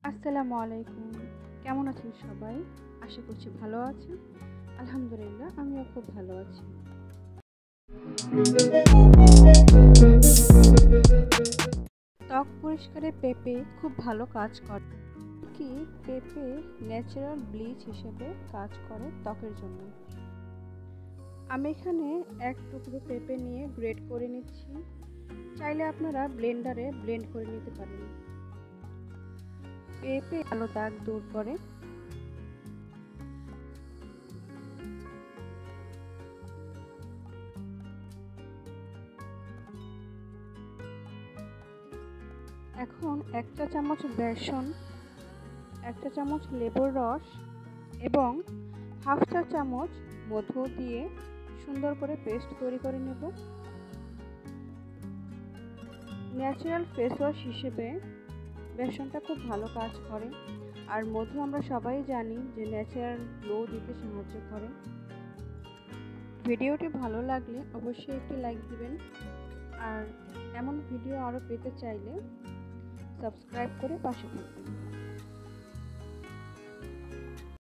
আসসালামু আলাইকুম। কেমন আছেন সবাই? আশা করছি ভালো আছেন। আলহামদুলিল্লাহ আমিও খুব ভালো আছি। ত্বক পরিষ্কারে পেঁপে খুব ভালো কাজ করে। কি পেঁপে ন্যাচারাল ব্লিচ হিসেবে কাজ করে ত্বকের জন্য। আমি এখানে এক টুকরো পেঁপে নিয়ে গ্রেট করে নিচ্ছি। চাইলে আপনারা ব্লেন্ডারে ব্লেন্ড করে নিতে পারেন। পেঁপে কালো দাগ দূর করে। এখন 1 চা চামচ বেসন, 1 চা চামচ লেবুর রস এবং হাফ চা চামচ মধু দিয়ে সুন্দর করে পেস্ট তৈরি করে নেব। ন্যাচারাল ফেস ওয়াশ হিসেবে বেসনটা খুব ভালো কাজ করে, আর মধু আমরা সবাই জানি যে ন্যাচারাল গ্লো দিতে সাহায্য করে। ভিডিওটি ভালো লাগলে অবশ্যই একটি লাইক দিবেন, আর এমন ভিডিও আরও পেতে চাইলে সাবস্ক্রাইব করে পাশে থাকবেন।